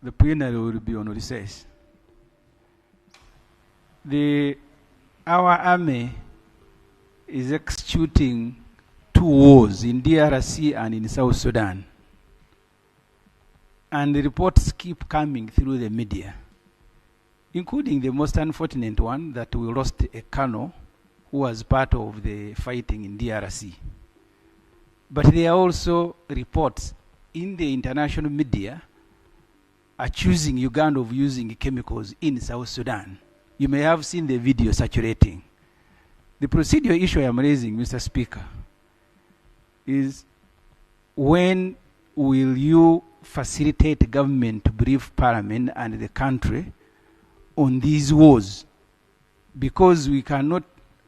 the plenary will be on recess. Our army is executing 2 wars in DRC and in South Sudan. And the reports keep coming through the media, including the most unfortunate one that we lost a colonel who was part of the fighting in DRC. But there are also reports in the international media accusing Uganda of using chemicals in South Sudan. You may have seen the video circulating. The procedural issue I am raising, Mr. Speaker, is when will you facilitate government to brief Parliament and the country on these wars? Because we cannot,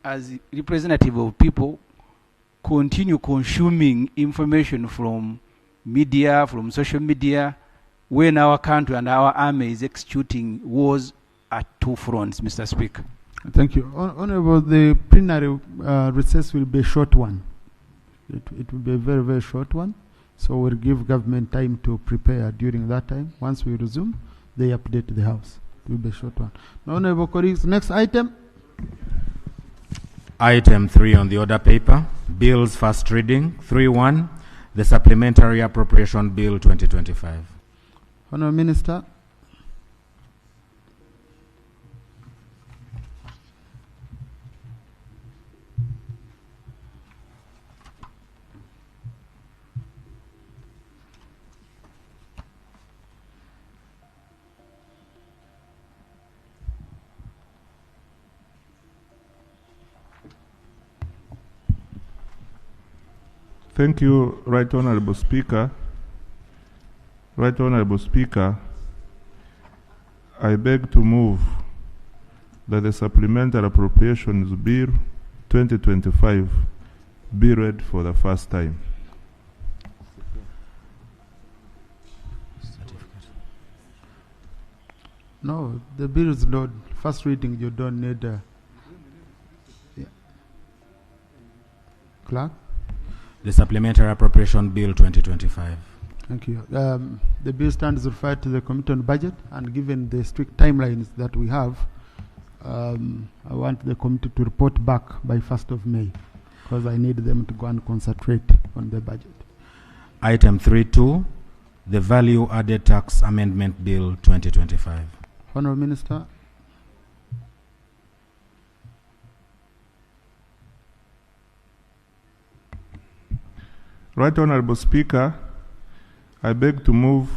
as representative of people, continue consuming information from media, from social media, when our country and our army is executing wars at 2 fronts, Mr. Speaker. Thank you. Honorable, the plenary recess will be a short one. It will be a very, very short one. So we'll give government time to prepare during that time. Once we resume, they update the House. It will be a short one. Honorable colleagues, next item. Item 3 on the order paper, bills first reading, 3.1, the Supplementary Appropriation Bill 2025. Honorable Minister. Thank you, Right Honorable Speaker. Right Honorable Speaker, I beg to move that the Supplementary Appropriations Bill 2025 be read for the first time. No, the bill is not first reading. You don't need yeah. Clerk. The Supplementary Appropriation Bill 2025. Thank you. The bill stands referred to the Committee on Budget, and given the strict timelines that we have, I want the committee to report back by 1st of May, because I need them to go and concentrate on the budget. Item 3.2, the Value Added Tax Amendment Bill 2025. Honourable Minister. Right Honorable Speaker, I beg to move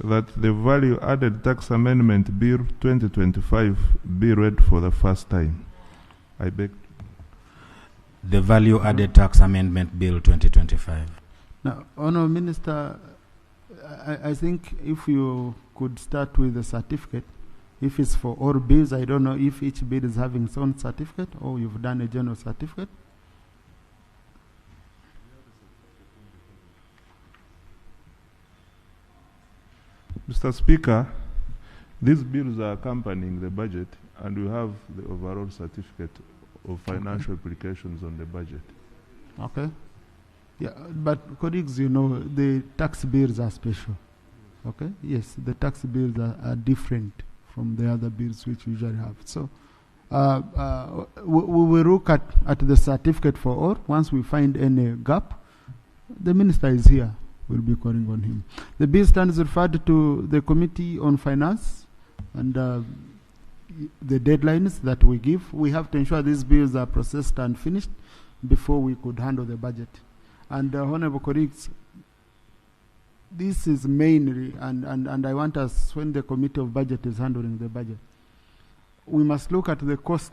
that the Value Added Tax Amendment Bill 2025 be read for the first time. I beg. The Value Added Tax Amendment Bill 2025. Now, Honourable Minister, I think if you could start with the certificate, if it's for all bills, I don't know if each bill is having its own certificate or you've done a general certificate. Mr. Speaker, these bills are accompanying the budget, and we have the overall certificate of financial implications on the budget. Okay. Yeah, but colleagues, you know, the tax bills are special. Okay? Yes, the tax bills are different from the other bills which we usually have. So, we will look at the certificate for all. Once we find any gap, the minister is here. We'll be calling on him. The bill stands referred to the Committee on Finance, and the deadlines that we give, we have to ensure these bills are processed and finished before we could handle the budget. And honorable colleagues, this is mainly, and I want us, when the Committee of Budget is handling the budget, we must look at the cost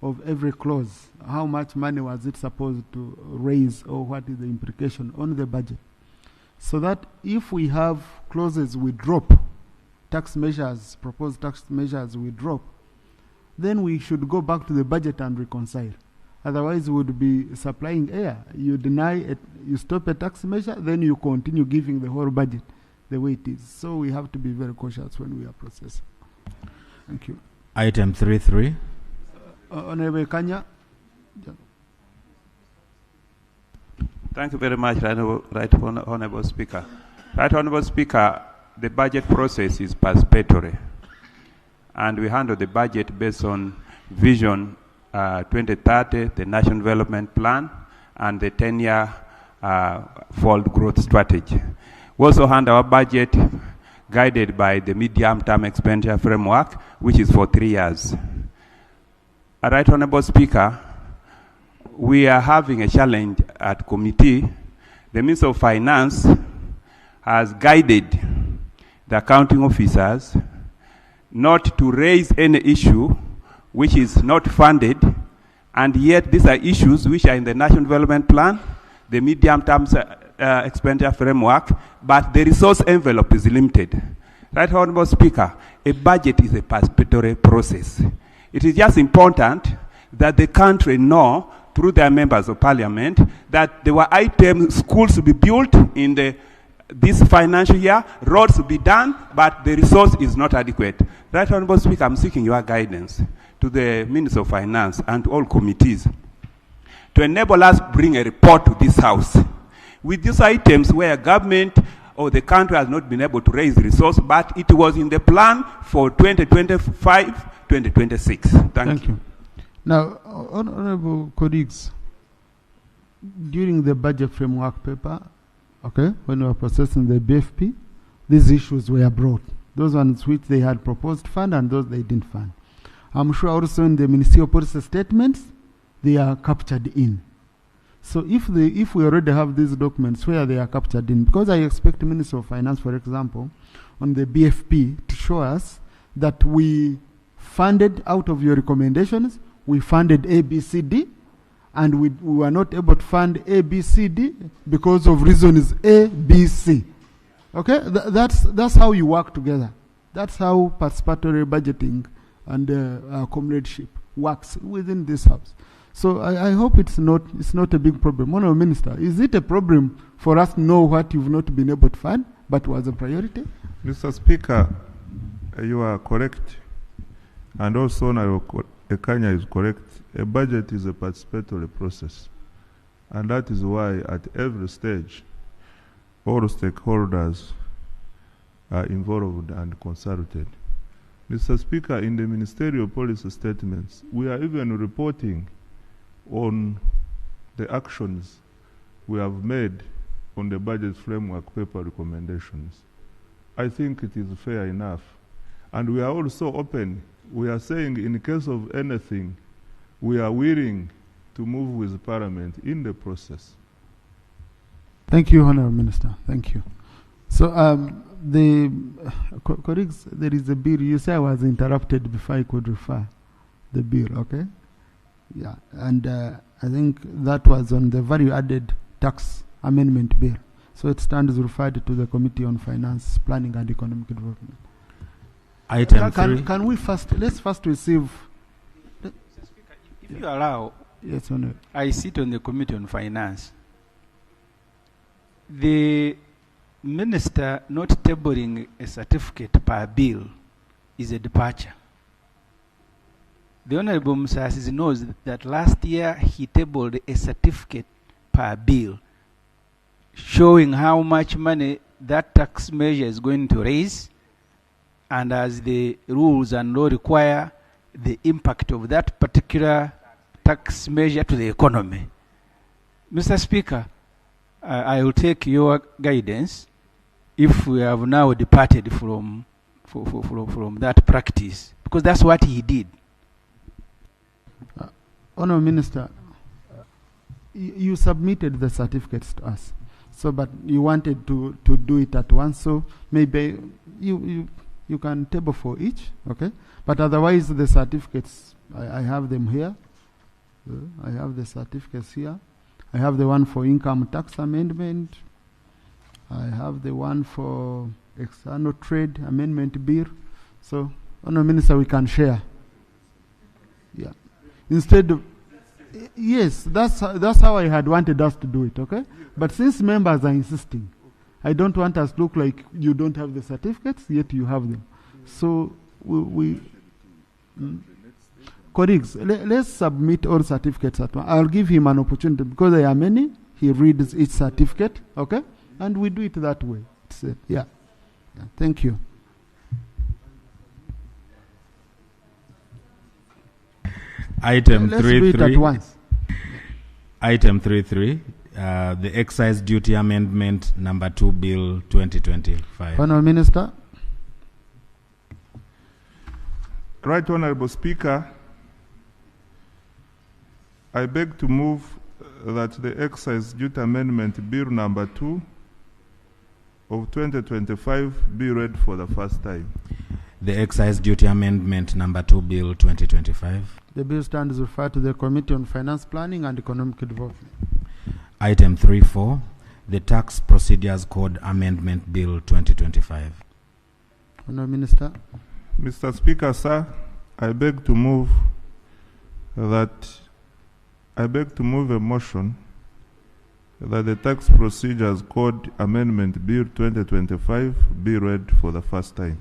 of every clause. How much money was it supposed to raise, or what is the implication on the budget? So that if we have clauses we drop, tax measures, proposed tax measures we drop, then we should go back to the budget and reconcile. Otherwise, we would be supplying air. You deny it, you stop a tax measure, then you continue giving the whole budget the way it is. So we have to be very cautious when we are processing. Thank you. Item 3.3. Honorable Kanya. Thank you very much, Right Honorable Speaker. Right Honorable Speaker, the budget process is participatory, and we handle the budget based on Vision 2030, the National Development Plan, and the 10-year Fold Growth Strategy. We also handle our budget guided by the medium-term expenditure framework, which is for 3 years. Right Honorable Speaker, we are having a challenge at committee. The Minister of Finance has guided the accounting officers not to raise any issue which is not funded, and yet these are issues which are in the National Development Plan, the medium-term expenditure framework, but the resource envelope is limited. Right Honorable Speaker, a budget is a participatory process. It is just important that the country know through their members of parliament that there were items, schools to be built in this financial year, roads to be done, but the resource is not adequate. Right Honorable Speaker, I'm seeking your guidance to the Minister of Finance and to all committees to enable us to bring a report to this House with these items where government or the country has not been able to raise resource, but it was in the plan for 2025-2026. Thank you. Now, honorable colleagues, during the budget framework paper, okay, when we were processing the BFP, these issues were brought. Those ones which they had proposed fund and those they didn't fund. I'm sure also in the ministerial policy statements, they are captured in. So if we already have these documents where they are captured in, because I expect the Minister of Finance, for example, on the BFP to show us that we funded out of your recommendations, we funded A, B, C, D, and we were not able to fund A, B, C, D because of reasons A, B, C. Okay, that's how you work together. That's how participatory budgeting and comradeship works within this House. So I hope it's not a big problem. Honourable Minister, is it a problem for us to know what you've not been able to fund, but was a priority? Mr. Speaker, you are correct, and also Honourable Ekanya is correct. A budget is a participatory process, and that is why at every stage, all stakeholders are involved and consulted. Mr. Speaker, in the ministerial policy statements, we are even reporting on the actions we have made on the budget framework paper recommendations. I think it is fair enough. And we are also open. We are saying in case of anything, we are willing to move with Parliament in the process. Thank you, Honourable Minister. Thank you. So, colleagues, there is a bill. You say I was interrupted before I could refer the bill, okay? Yeah, and I think that was on the value-added tax amendment bill. So it stands referred to the Committee on Finance, Planning and Economic Development. Item 3. Can we let's first receive... Mr. Speaker, if you allow, yes, Honour. I sit on the Committee on Finance. The Minister not tabling a certificate per bill is a departure. The Honourable Musasi knows that last year he tabled a certificate per bill showing how much money that tax measure is going to raise, and as the rules and law require, the impact of that particular tax measure to the economy. Mr. Speaker, I will take your guidance if we have now departed from that practice, because that's what he did. Honourable Minister, you submitted the certificates to us, so but you wanted to do it at once, so maybe you can table for each, okay? But otherwise, the certificates, I have them here. I have the certificates here. I have the one for income tax amendment. I have the one for external trade amendment bill. So, Honourable Minister, we can share. Yeah. Instead of, yes, that's how I had wanted us to do it, okay? But since members are insisting, I don't want us to look like you don't have the certificates, yet you have them. So colleagues, let's submit all certificates at once. I'll give him an opportunity because there are many. He reads each certificate, okay? And we do it that way. Yeah. Thank you. Item Let's do it at 3.3. once. Item 3.3. The Excise Duty Amendment Number 2 Bill 2025. Honourable Minister. Right Honourable Speaker, I beg to move that the Excise Duty Amendment Bill Number 2 of 2025 be read for the first time. The Excise Duty Amendment Number 2 Bill 2025. The bill stands referred to the Committee on Finance Planning and Economic Development. Item 3.4. The Tax Procedures Code Amendment Bill 2025. Honourable Minister. Mr. Speaker, sir, I beg to move a motion that the Tax Procedures Code Amendment Bill 2025 be read for the first time.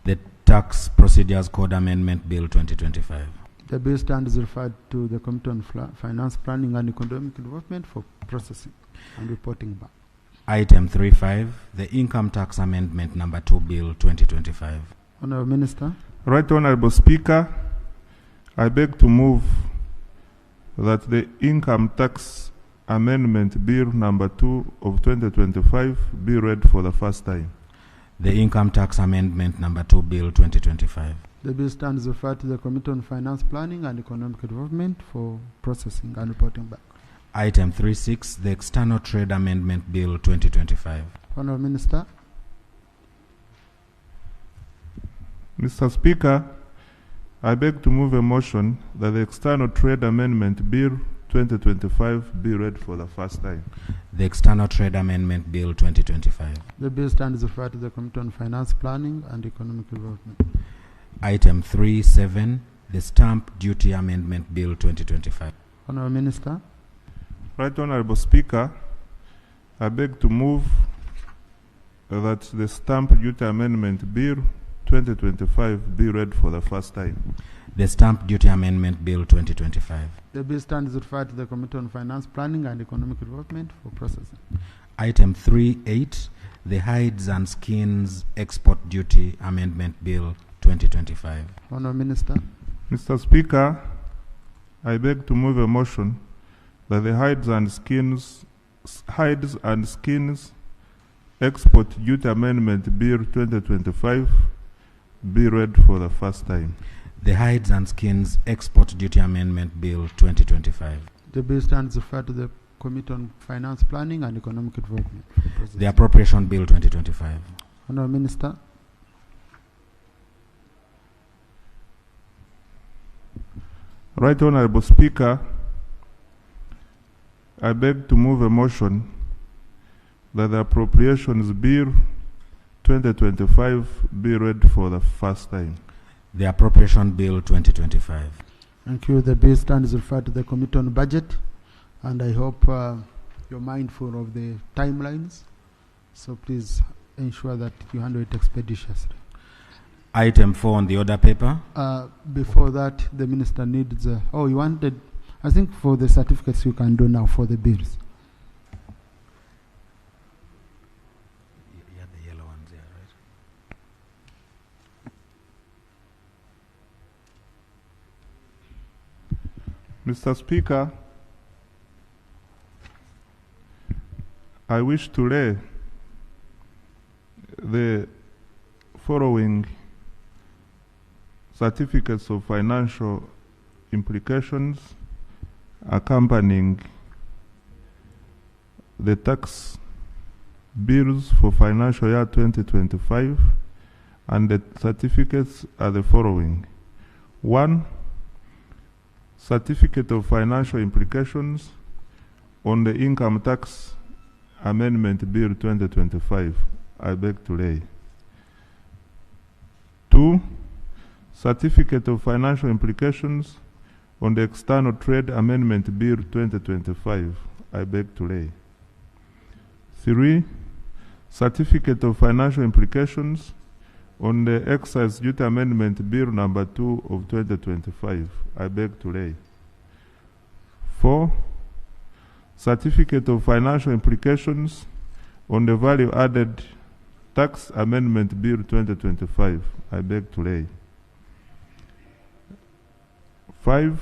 The Tax Procedures Code Amendment Bill 2025. The bill stands referred to the Committee on Finance Planning and Economic Development for processing and reporting back. Item 3.5. The Income Tax Amendment Number 2 Bill 2025. Honourable Minister. Right Honourable Speaker, I beg to move that the Income Tax Amendment Bill Number 2 of 2025 be read for the first time. The Income Tax Amendment Number 2 Bill 2025. The bill stands referred to the Committee on Finance Planning and Economic Development for processing and reporting back. Item 3.6. The External Trade Amendment Bill 2025. Honourable Minister. Mr. Speaker, I beg to move a motion that the External Trade Amendment Bill 2025 be read for the first time. The External Trade Amendment Bill 2025. The bill stands referred to the Committee on Finance Planning and Economic Development. Item 3.7. The Stamp Duty Amendment Bill 2025. Honourable Minister. Right Honourable Speaker, I beg to move that the Stamp Duty Amendment Bill 2025 be read for the first time. The Stamp Duty Amendment Bill 2025. The bill stands referred to the Committee on Finance Planning and Economic Development for processing. Item 3.8. The Hides and Skins Export Duty Amendment Bill 2025. Honourable Minister. Mr. Speaker, I beg to move a motion that the Hides and Skins Export Duty Amendment Bill 2025 be read for the first time. The Hides and Skins Export Duty Amendment Bill 2025. The bill stands referred to the Committee on Finance Planning and Economic Development for processing. The Appropriation Bill 2025. Honourable Minister. Right Honourable Speaker, I beg to move a motion that the Appropriations Bill 2025 be read for the first time. The Appropriation Bill 2025. Thank you. The bill stands referred to the Committee on Budget, and I hope you're mindful of the timelines, so please ensure that you handle it expeditiously. Item 4 on the order paper. Before that, the Minister needs, you wanted, I think for the certificates you can do now for the bills. Yeah, the yellow ones here, right? Mr. Speaker, I wish to lay the following certificates of financial implications accompanying the tax bills for financial year 2025, and the certificates are the following. 1. Certificate of financial implications on the Income Tax Amendment Bill 2025. I beg to lay. 2. Certificate of financial implications on the External Trade Amendment Bill 2025. I beg to lay. 3. Certificate of financial implications on the Excise Duty Amendment Bill Number 2 of 2025. I beg to lay. 4. Certificate of financial implications on the Value Added Tax Amendment Bill 2025. I beg to lay. 5.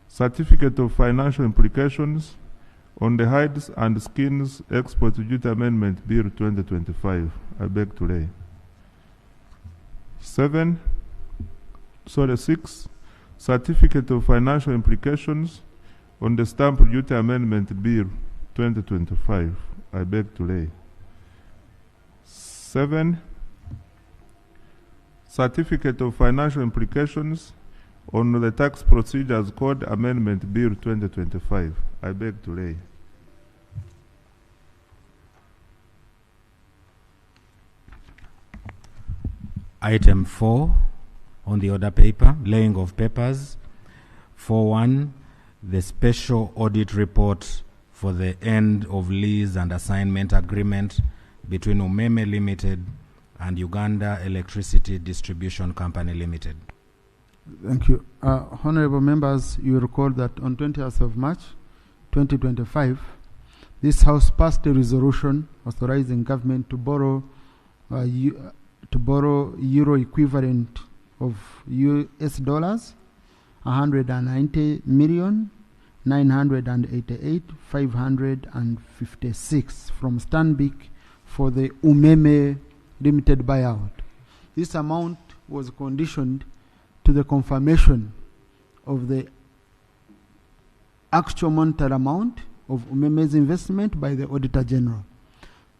Certificate of Financial Implications on the Hides and Skins Export Duty Amendment Bill 2025. I beg to lay. 6. Certificate of Financial Implications on the Stamp Duty Amendment Bill 2025. I beg to lay. 7. Certificate of Financial Implications on the Tax Procedures Code Amendment Bill 2025. I beg to lay. Item 4 on the order paper, laying of papers. 4.1, the special audit report for the end of lease and assignment agreement between Umeme Limited and Uganda Electricity Distribution Company Limited. Thank you. Honorable members, you recall that on 20th of March 2025, this House passed a resolution authorizing government to borrow euro equivalent of US dollars 190,988,556 from Stanbic for the Umeme Limited buyout. This amount was conditioned to the confirmation of the actual monetary amount of Umeme's investment by the Auditor General.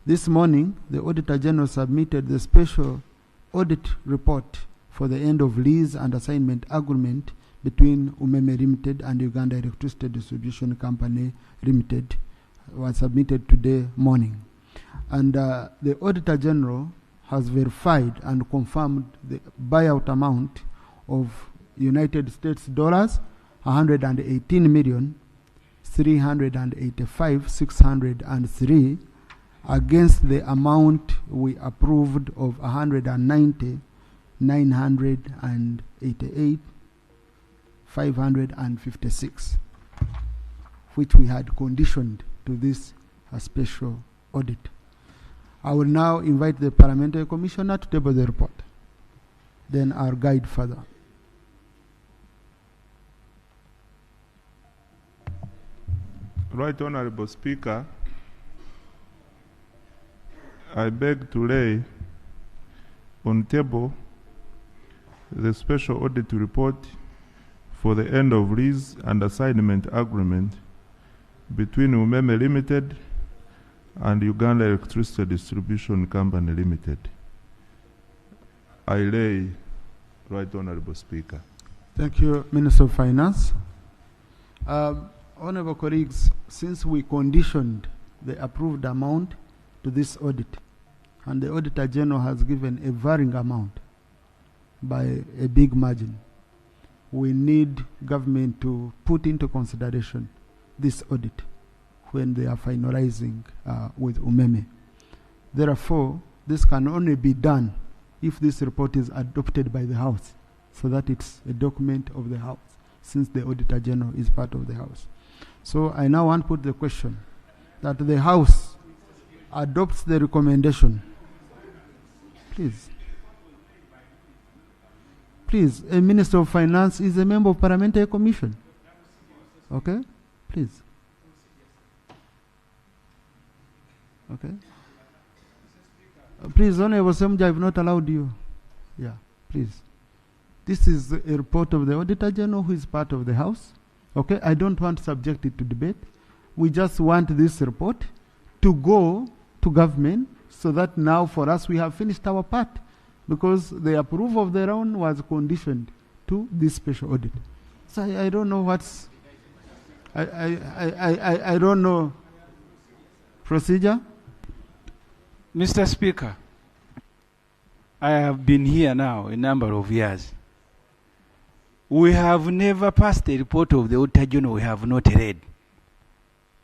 This morning, the Auditor General submitted the special audit report for the end of lease and assignment agreement between Umeme Limited and Uganda Electricity Distribution Company Limited, was submitted today morning. And the Auditor General has verified and confirmed the buyout amount of United States dollars 118,385,603 against the amount we approved of 190,988,556, which we had conditioned to this special audit. I will now invite the Parliamentary Commissioner to table the report. Then I'll guide further. Right Honorable Speaker, I beg to lay on table the special audit report for the end of lease and assignment agreement between Umeme Limited and Uganda Electricity Distribution Company Limited. I lay, Right Honorable Speaker. Thank you, Minister of Finance. Honorable colleagues, since we conditioned the approved amount to this audit, and the Auditor General has given a varying amount by a big margin, we need government to put into consideration this audit when they are finalizing with Umeme. Therefore, this can only be done if this report is adopted by the House, so that it's a document of the House, since the Auditor General is part of the House. So I now want to put the question that the House adopts the recommendation. Please. Please, a Minister of Finance is a member of Parliamentary Commission. Okay? Please. Okay? Please, Honorable Ssenyonyi, I have not allowed you. Yeah, please. This is a report of the Auditor General, who is part of the House. Okay? I don't want to subject it to debate. We just want this report to go to government, so that now for us we have finished our part, because the approval of the round was conditioned to this special audit. So I don't know what's I don't know procedure. Mr. Speaker, I have been here now a number of years. We have never passed a report of the Auditor General we have not read.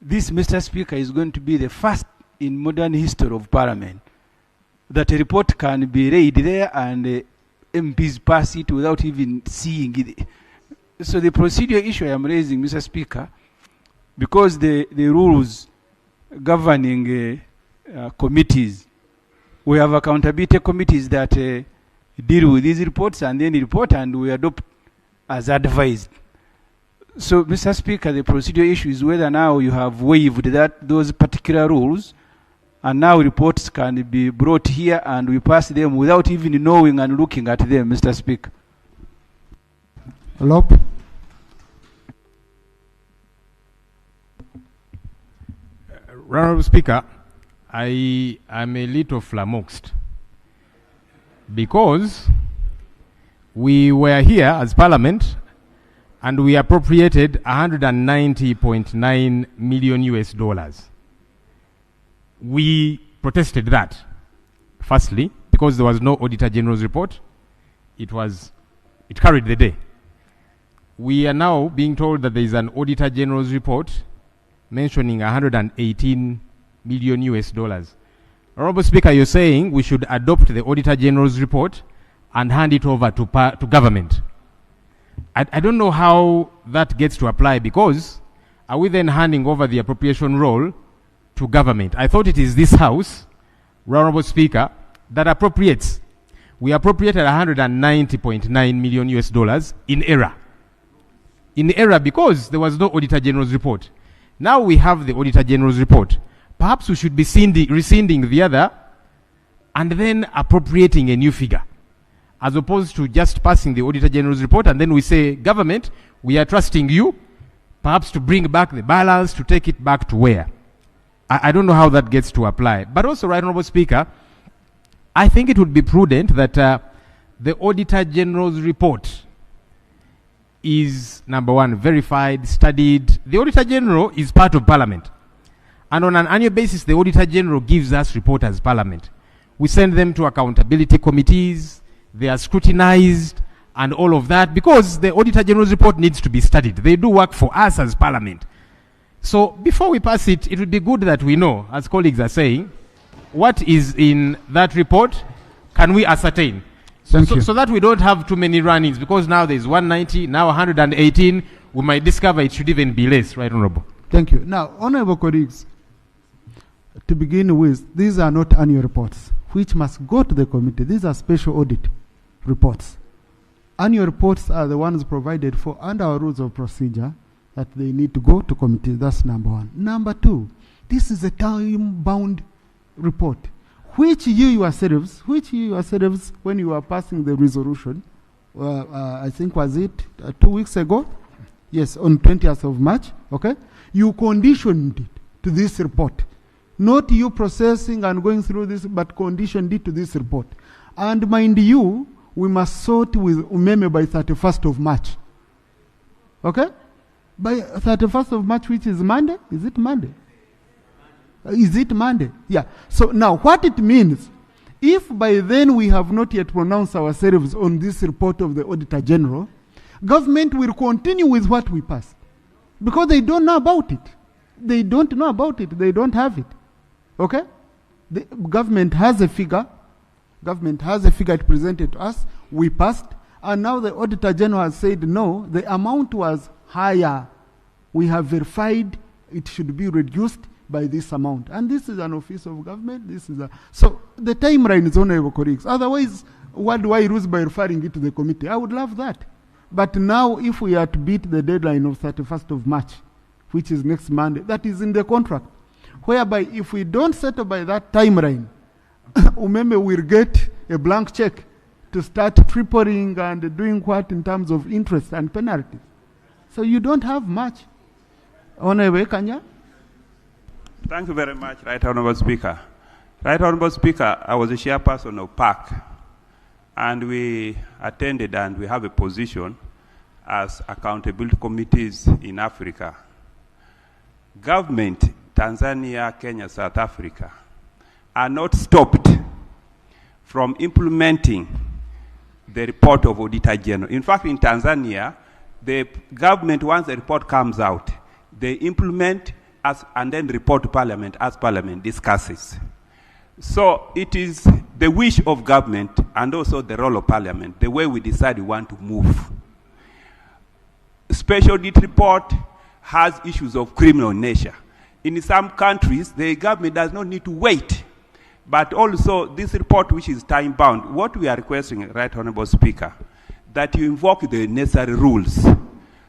This, Mr. Speaker, is going to be the first in modern history of Parliament that a report can be read there and MPs pass it without even seeing it. So the procedural issue I am raising, Mr. Speaker, because the rules governing committees we have accountability committees that deal with these reports and then report, and we adopt as advised. So, Mr. Speaker, the procedural issue is whether now you have waived those particular rules, and now reports can be brought here and we pass them without even knowing and looking at them, Mr. Speaker. Lop. Honorable Speaker, I am a little flummoxed because we were here as Parliament and we appropriated 190.9 million US dollars. We protested that, firstly, because there was no Auditor General's report. It carried the day. We are now being told that there is an Auditor General's report mentioning 118 million US dollars. Honorable Speaker, you're saying we should adopt the Auditor General's report and hand it over to government. I don't know how that gets to apply, because are we then handing over the appropriation role to government? I thought it is this House, Honorable Speaker, that appropriates. We appropriated 190.9 million US dollars in error. In error because there was no Auditor General's report. Now we have the Auditor General's report. Perhaps we should be rescinding the other and then appropriating a new figure, as opposed to just passing the Auditor General's report and then we say, government, we are trusting you, perhaps to bring back the balance, to take it back to where. I don't know how that gets to apply. But also, Right Honourable Speaker, I think it would be prudent that the Auditor General's report is, number one, verified, studied. The Auditor General is part of Parliament. And on an annual basis, the Auditor General gives us report as Parliament. We send them to accountability committees, they are scrutinized, and all of that, because the Auditor General's report needs to be studied. They do work for us as Parliament. So before we pass it, it would be good that we know, as colleagues are saying, what is in that report can we ascertain. So that we don't have too many run-ins, because now there's 190, now 118, we might discover it should even be less, Right Honourable. Thank you. Now, Honourable colleagues, to begin with, these are not annual reports, which must go to the committee. These are special audit reports. Annual reports are the ones provided for under our rules of procedure, that they need to go to committee. That's number one. Number two, this is a time-bound report, which you yourselves, when you are passing the resolution, I think was it 2 weeks ago? Yes, on 20th of March, okay? You conditioned it to this report. Not you processing and going through this, but conditioned it to this report. And mind you, we must sort with Umeme by 31st of March. Okay? By 31st of March, which is Monday? Is it Monday? Is it Monday? Yeah. So now what it means, if by then we have not yet pronounced ourselves on this report of the Auditor General, government will continue with what we passed. Because they don't know about it. They don't know about it. They don't have it. Okay? The government has a figure. Government has a figure presented to us. We passed. And now the Auditor General has said, no, the amount was higher. We have verified it should be reduced by this amount. And this is an office of government. So the timeline is honorable colleagues. Otherwise, what do I lose by referring it to the committee? I would love that. But now, if we are to beat the deadline of 31st of March, which is next Monday, that is in the contract, whereby if we don't settle by that timeline, Umeme will get a blank check to start tripling and doing what in terms of interest and penalties. So you don't have much. Honorable Kanya? Thank you very much, Right Honourable Speaker. Right Honourable Speaker, I was a chairperson of PAC, and we attended and we have a position as accountability committees in Africa. Government, Tanzania, Kenya, South Africa, are not stopped from implementing the report of Auditor General. In fact, in Tanzania, the government, once the report comes out, they implement and then report to Parliament as Parliament discusses. So it is the wish of government and also the role of Parliament, the way we decide we want to move. Special audit report has issues of criminal nature. In some countries, the government does not need to wait. But also this report, which is time bound, what we are requesting, Right Honorable Speaker, that you invoke the necessary rules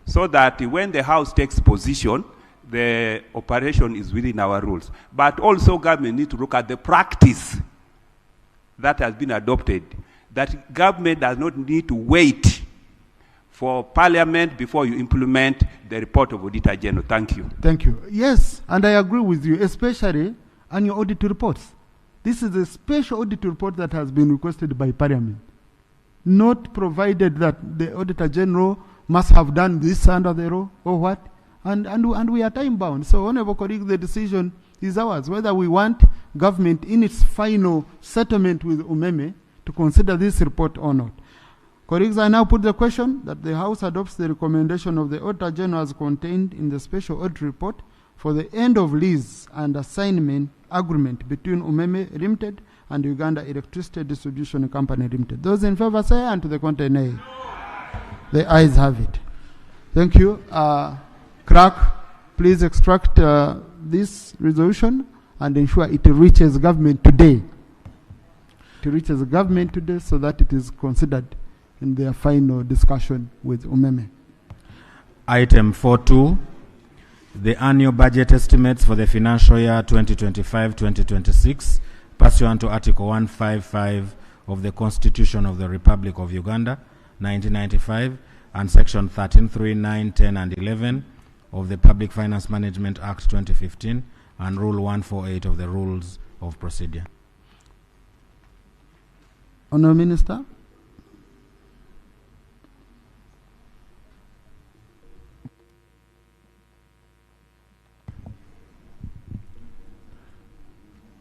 so that when the House takes position, the operation is within our rules. But also government need to look at the practice that has been adopted, that government does not need to wait for Parliament before you implement the report of Auditor General. Thank you. Thank you. Yes, and I agree with you, especially on your audit reports. This is a special audit report that has been requested by Parliament, not provided that the Auditor General must have done this under the law or what, and we are time bound. So, honorable colleague, the decision is ours, whether we want government in its final settlement with Umeme to consider this report or not. Colleagues, I now put the question that the House adopts the recommendation of the Auditor General as contained in the special audit report for the end of lease and assignment agreement between Umeme Limited and Uganda Electricity Distribution Company Limited. Those in favor say aye, and to the contrary nay. The ayes have it. Thank you. Clerk, please extract this resolution and ensure it reaches government today. It reaches the government today so that it is considered in their final discussion with Umeme. Item 4.2, the annual budget estimates for the financial year 2025-2026 pursuant to Article 155 of the Constitution of the Republic of Uganda, 1995, and Section 13.3, 9, 10, and 11 of the Public Finance Management Act 2015, and Rule 148 of the Rules of Procedure. Honourable Minister.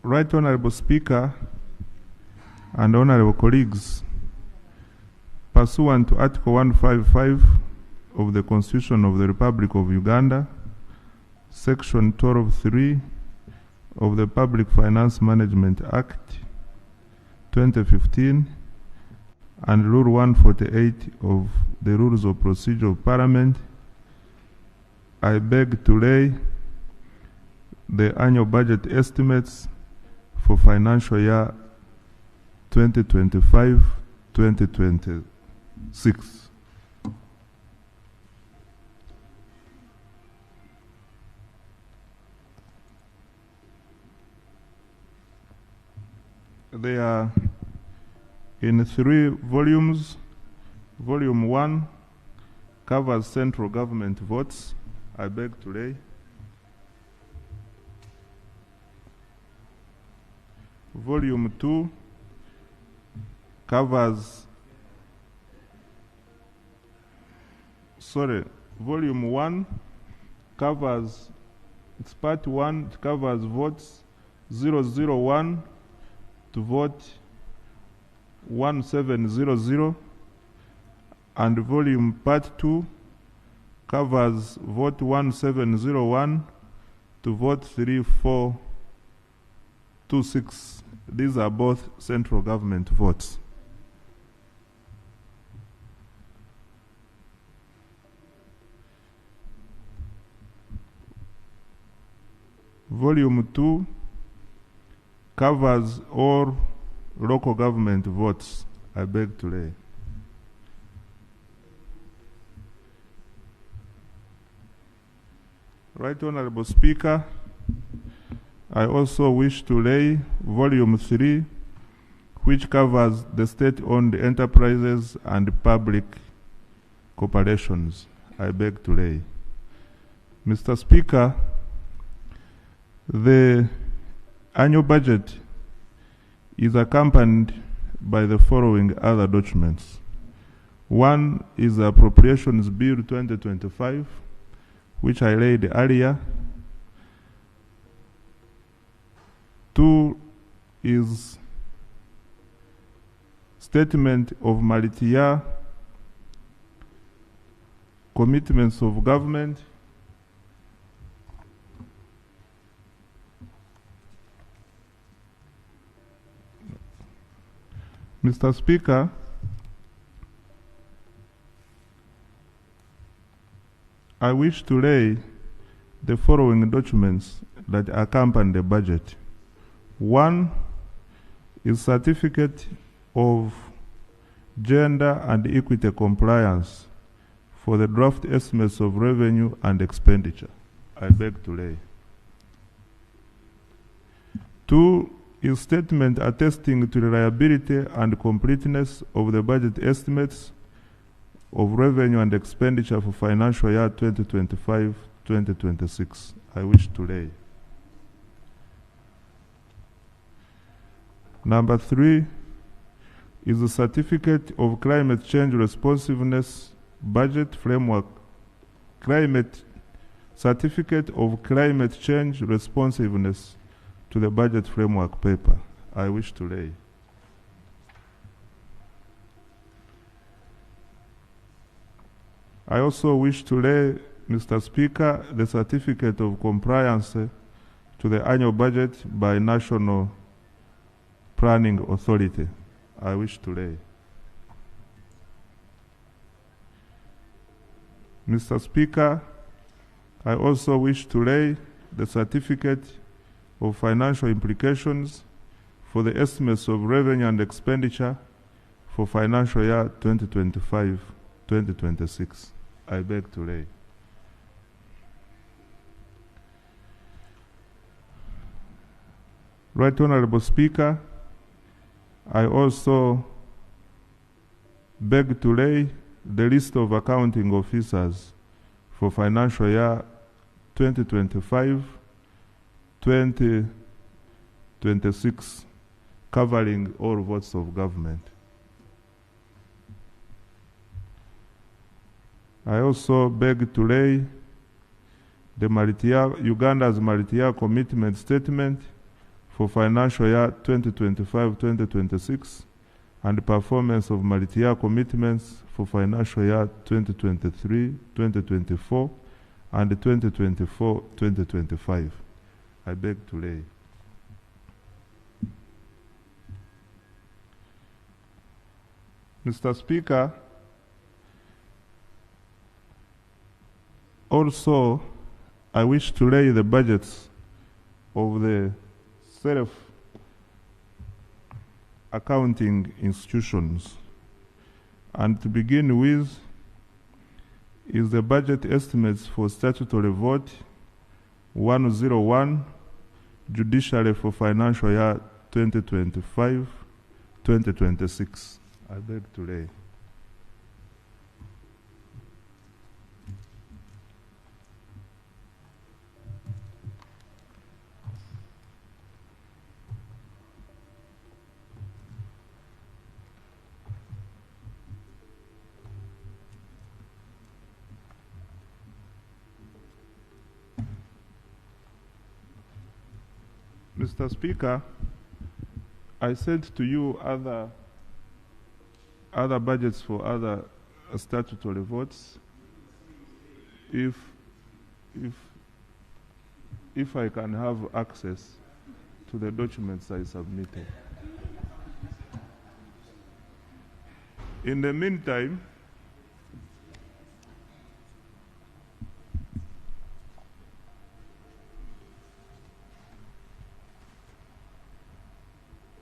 Right Honorable Speaker and honorable colleagues, pursuant to Article 155 of the Constitution of the Republic of Uganda, Section 12.3 of the Public Finance Management Act 2015 and Rule 148 of the Rules of Procedure of Parliament, I beg to lay the annual budget estimates for financial year 2025-2026. They are in 3 volumes. Volume 1 covers central government votes. I beg to lay. Volume 2 covers, Volume 1 covers, it's part 1, it covers votes 001 to vote 1700, and volume part 2 covers vote 1701 to vote 3426. These are both central government votes. Volume 2 covers all local government votes. I beg to lay. Right Honorable Speaker, I also wish to lay Volume 3, which covers the state-owned enterprises and public corporations. I beg to lay. Mr. Speaker, the annual budget is accompanied by the following other documents. One is the Appropriations Bill 2025, which I laid earlier. 2 is Statement of multi-year commitments of government. Mr. Speaker, I wish to lay the following documents that accompany the budget. One is certificate of gender and equity compliance for the draft estimates of revenue and expenditure. I beg to lay. 2 is statement attesting to reliability and completeness of the budget estimates of revenue and expenditure for financial year 2025-2026. I wish to lay. Number 3 is the certificate of climate change responsiveness budget framework. Certificate of climate change responsiveness to the budget framework paper. I wish to lay. I also wish to lay, Mr. Speaker, the certificate of compliance to the annual budget by National Planning Authority. I wish to lay. Mr. Speaker, I also wish to lay the certificate of financial implications for the estimates of revenue and expenditure for financial year 2025-2026. I beg to lay. Right Honorable Speaker, I also beg to lay the list of accounting officers for financial year 2025-2026, covering all votes of government. I also beg to lay the Uganda's multi-year commitment statement for financial year 2025-2026 and the performance of multi-year commitments for financial year 2023-2024 and 2024-2025. I beg to lay. Mr. Speaker, also I wish to lay the budgets of the self-accounting institutions. And to begin with is the budget estimates for statutory vote 101, judiciary for financial year 2025-2026. I beg to lay. Mr. Speaker, I sent to you other budgets for other statutory votes. If I can have access to the documents I submitted. In the meantime,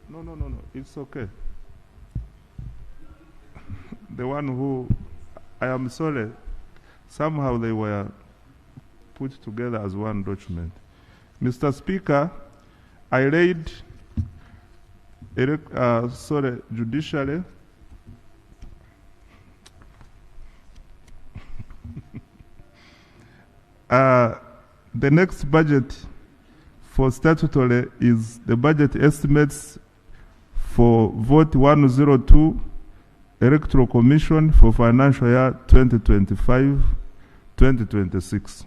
No, it's okay. The one who, I am sorry, somehow they were put together as one document. Mr. Speaker, I laid, judicially, the next budget for statutory is the budget estimates for vote 102 Electoral Commission for financial year 2025-2026.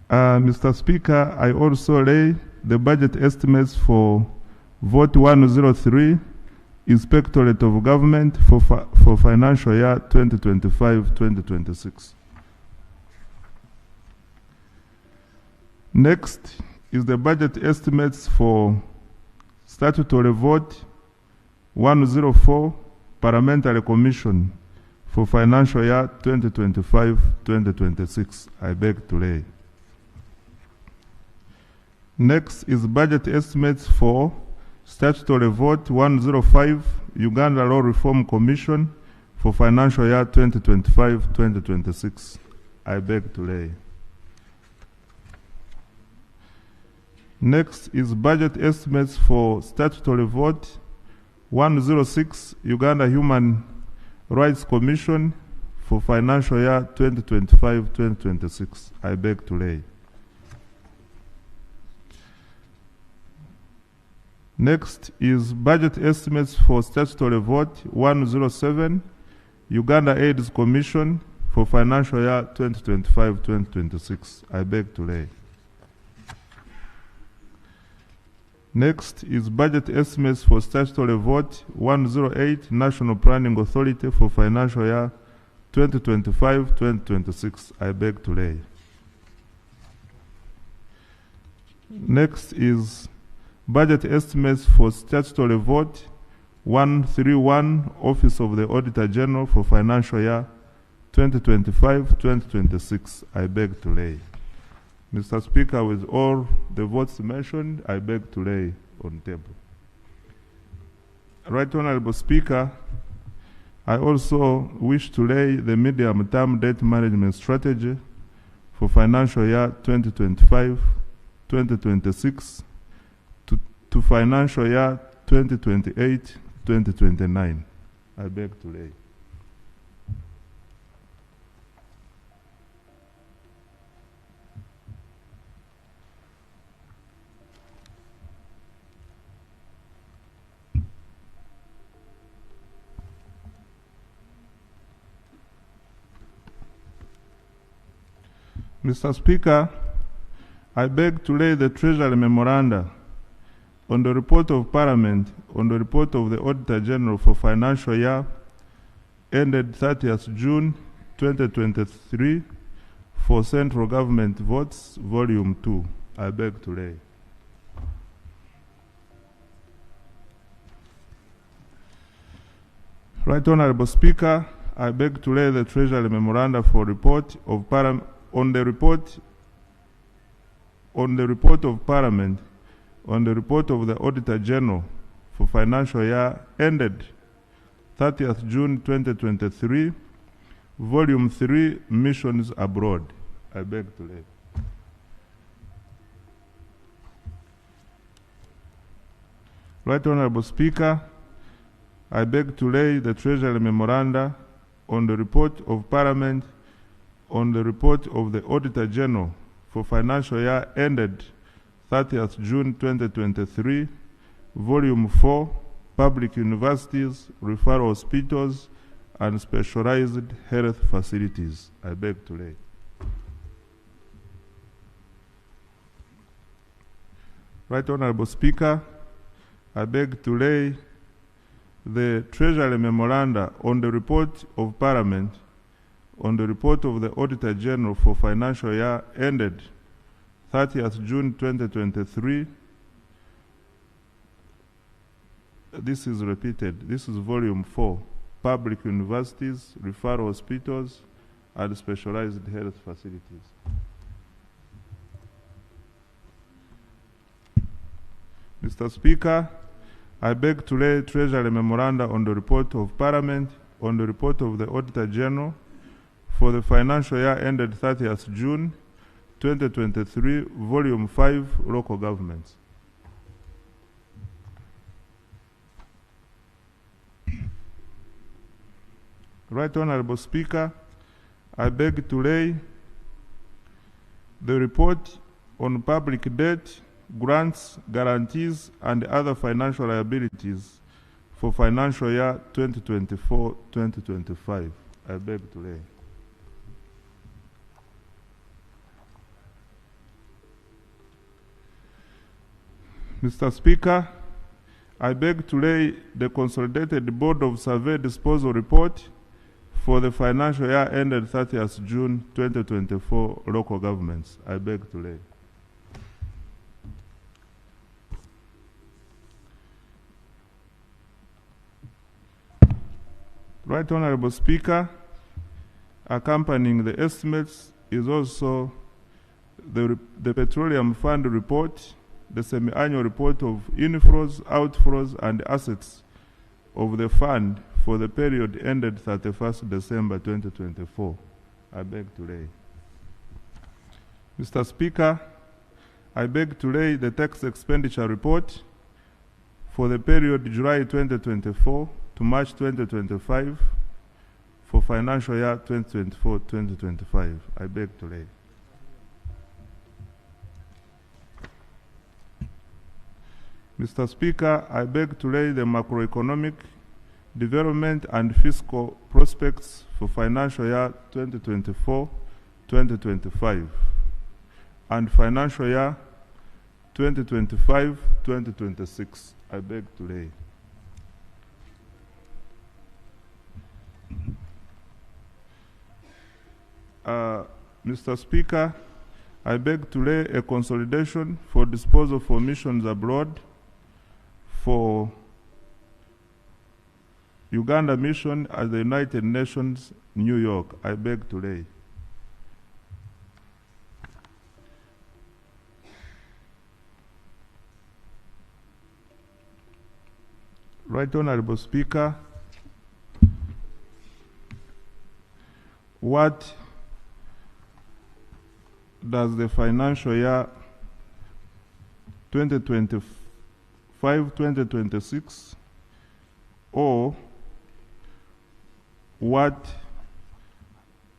Mr. Speaker, I also lay the budget estimates for vote 103 Inspectorate of Government for financial year 2025-2026. Next is the budget estimates for statutory vote 104 Parliamentary Commission for financial year 2025-2026. I beg to lay. Next is budget estimates for statutory vote 105, Uganda Law Reform Commission for financial year 2025-2026. I beg to lay. Next is budget estimates for statutory vote 106, Uganda Human Rights Commission for financial year 2025-2026. I beg to lay. Next is budget estimates for statutory vote 107, Uganda AIDS Commission for financial year 2025-2026. I beg to lay. Next is budget estimates for statutory vote 108, National Planning Authority for financial year 2025-2026. I beg to lay. Next is budget estimates for statutory vote 131, Office of the Auditor General for financial year 2025-2026. I beg to lay. Mr. Speaker, with all the votes mentioned, I beg to lay on table. Right Honorable Speaker, I also wish to lay the medium-term debt management strategy for financial year 2025-2026 to financial year 2028-2029. I beg to lay. Mr. Speaker, I beg to lay the Treasury Memoranda on the report of Parliament on the report of the Auditor General for financial year ended 30th June 2023 for Central Government Votes, Volume 2. I beg to lay. Right Honorable Speaker, I beg to lay the Treasury Memoranda for report of on the report of Parliament on the report of the Auditor General for financial year ended 30th June 2023, Volume 3, Missions Abroad. I beg to lay. Right Honorable Speaker, I beg to lay the Treasury Memoranda on the report of Parliament on the report of the Auditor General for financial year ended 30th June 2023, Volume 4, Public Universities, Referral Hospitals, and Specialized Health Facilities. I beg to lay. Right Honorable Speaker, I beg to lay the Treasury Memoranda on the report of Parliament on the report of the Auditor General for financial year ended 30th June 2023. This is repeated. This is Volume 4, Public Universities, Referral Hospitals, and Specialized Health Facilities. Mr. Speaker, I beg to lay Treasury Memoranda on the report of Parliament on the report of the Auditor General for the financial year ended 30th June 2023, Volume 5, Local Governments. Right Honorable Speaker, I beg to lay the report on public debt, grants, guarantees, and other financial liabilities for financial year 2024-2025. I beg to lay. Mr. Speaker, I beg to lay the Consolidated Board of Survey Disposal Report for the financial year ended 30th June 2024 local governments. I beg to lay. Right Honorable Speaker, accompanying the estimates is also the Petroleum Fund report the semi-annual report of inflows, outflows, and assets of the fund for the period ended 31st December 2024. I beg to lay. Mr. Speaker, I beg to lay the tax expenditure report for the period July 2024 to March 2025 for financial year 2024-2025. I beg to lay. Mr. Speaker, I beg to lay the macroeconomic development and fiscal prospects for financial year 2024-2025 and financial year 2025-2026. I beg to lay. Mr. Speaker, I beg to lay a consolidation for disposal for missions abroad for Uganda mission at the United Nations, New York. I beg to lay. Right Honorable Speaker, what does the financial year 2025-2026 or what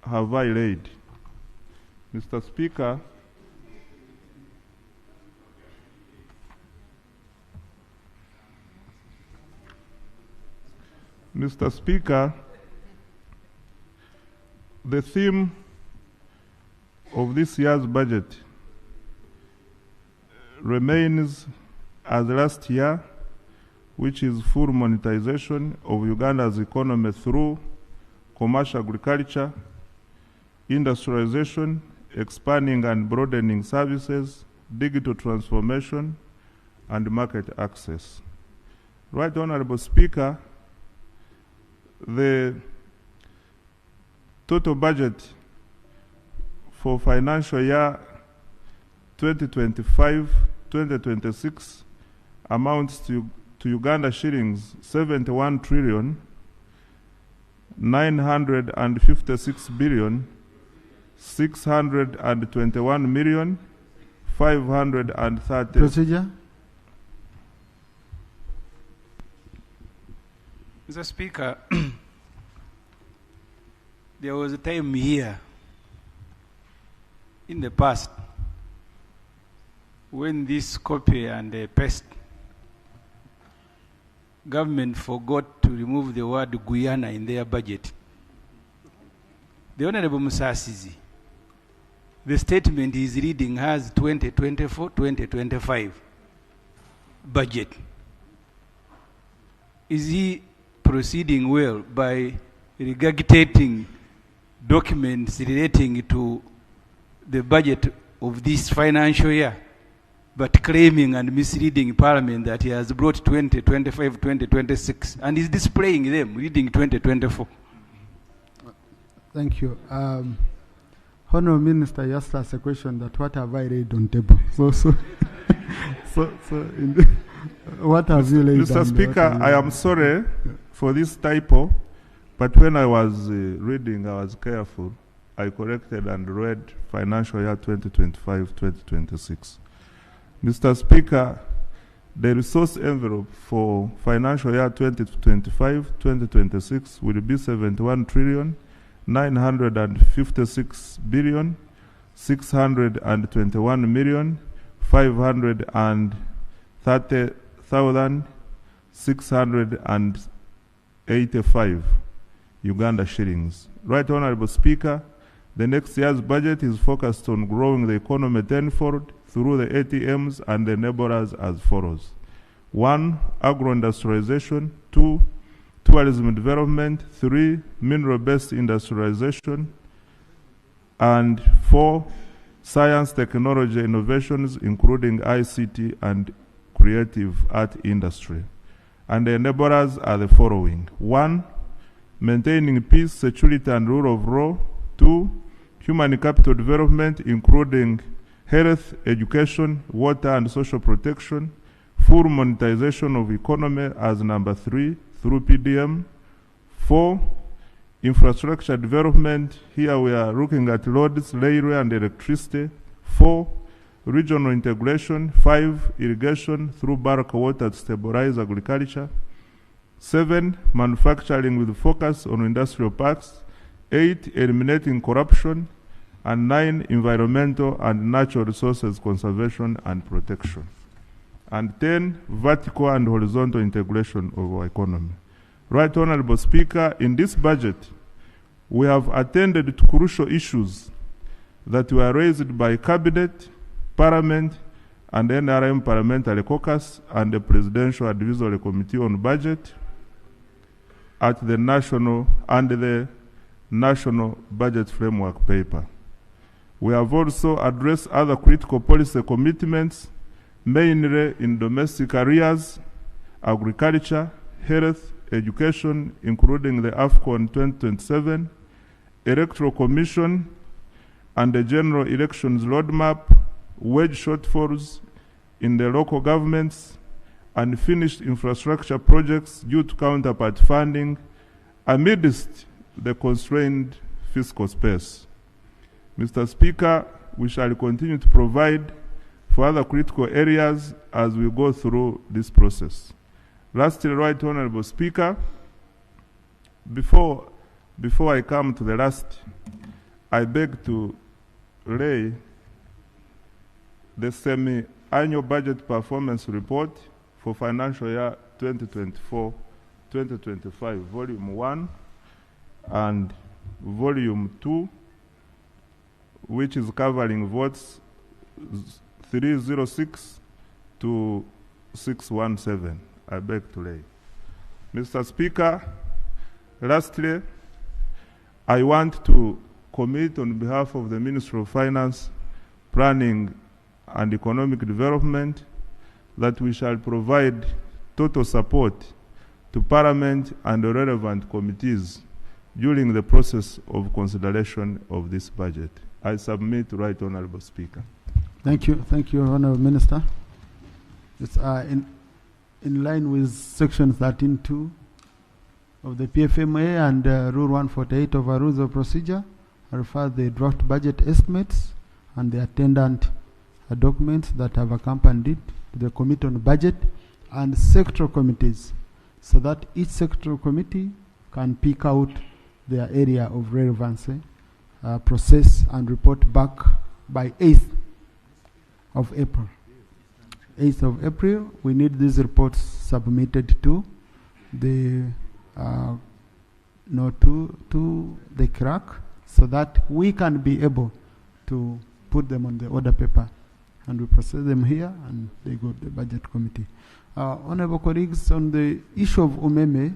have I laid? Mr. Speaker, Mr. Speaker, the theme of this year's budget remains as last year, which is full monetization of Uganda's economy through commercial agriculture, industrialization, expanding and broadening services, digital transformation, and market access. Right Honorable Speaker, the total budget for financial year 2025-2026 amounts to Uganda shillings 71 trillion 956 billion 621 million 530. Procedure. Mr. Speaker, there was a time here in the past when this copy and paste government forgot to remove the word Guyana in their budget. The Honorable Musasizi, the statement he is reading has 2024-2025 budget. Is he proceeding well by regurgitating documents relating to the budget of this financial year, but claiming and misleading Parliament that he has brought 2025, 2026, and is displaying them, reading 2024? Thank you. Honourable Minister just asked a question that what have I laid on table? What have you laid Mr. down? Speaker, I am sorry for this typo, but when I was reading, I was careful. I corrected and read financial year 2025-2026. Mr. Speaker, the resource envelope for financial year 2025-2026 will be 71 trillion 956 billion 621 million 530,685 Uganda shillings. Right Honorable Speaker, the next year's budget is focused on growing the economy tenfold through the ATMs and the enablers as follows. 1. Agro-industrialization. 2. Tourism development. 3. Mineral-based industrialization. And 4. Science, technology, innovations, including ICT and creative art industry. And the enablers are the following. 1. Maintaining peace, security, and rule of law. 2. Human capital development, including health, education, water and social protection, full monetization of economy as number 3 through PDM. 4, infrastructure development. Here we are looking at roads, railway and electricity. 4, regional integration. 5, irrigation through bulk water to stabilize agriculture. 7, manufacturing with focus on industrial parks. 8, eliminating corruption. And 9, environmental and natural resources conservation and protection. And 10, vertical and horizontal integration of our economy. Right Honorable Speaker, in this budget, we have attended to crucial issues that were raised by Cabinet, Parliament, and NRM Parliamentary Caucus and the Presidential Advisory Committee on Budget at the National Budget Framework Paper. We have also addressed other critical policy commitments, mainly in domestic areas, agriculture, health, education, including the AFCON 2027, Electoral Commission, and the General Elections Roadmap, wage shortfalls in the local governments, unfinished infrastructure projects due to counterpart funding, amidst the constrained fiscal space. Mr. Speaker, we shall continue to provide for other critical areas as we go through this process. Lastly, Right Honorable Speaker, before I come to the last, I beg to lay the semi-annual budget performance report for financial year 2024-2025, Volume 1 and Volume 2, which is covering votes 306 to 617. I beg to lay. Mr. Speaker, lastly, I want to commit on behalf of the Ministry of Finance, Planning and Economic Development that we shall provide total support to Parliament and the relevant committees during the process of consideration of this budget. I submit, Right Honorable Speaker. Thank you, Honorable Minister. It's in line with Section 13(2) of the PFMA and Rule 148 of our Rules of Procedure. I refer the draft budget estimates and the attendant documents that have accompanied it to the Committee on Budget and sectoral committees, so that each sectoral committee can pick out their area of relevancy, process and report back by 8th of April. 8th of April, we need these reports submitted to the to the clerk, so that we can be able to put them on the order paper, and we process them here and they go to the budget committee. Honorable colleagues, on the issue of umeme,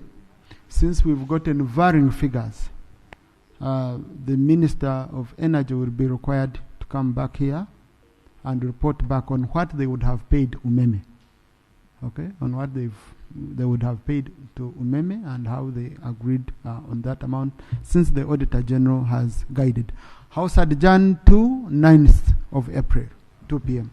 since we've gotten varying figures, the Minister of Energy will be required to come back here and report back on what they would have paid umeme, okay, on what they would have paid to umeme and how they agreed on that amount, since the Auditor General has guided. House adjourned to 9th of April, 2 p.m.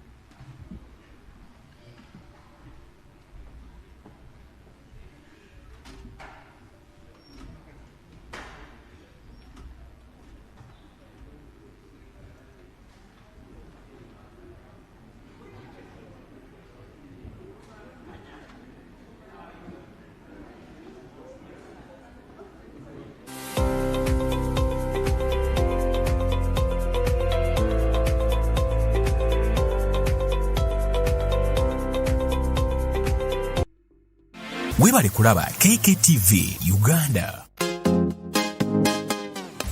Webale kulaba KKTv Uganda.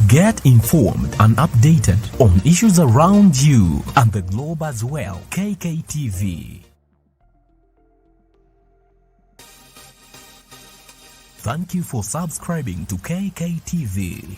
Get informed and updated on issues around you and the globe as well. KKTv. Thank you for subscribing to KKTv.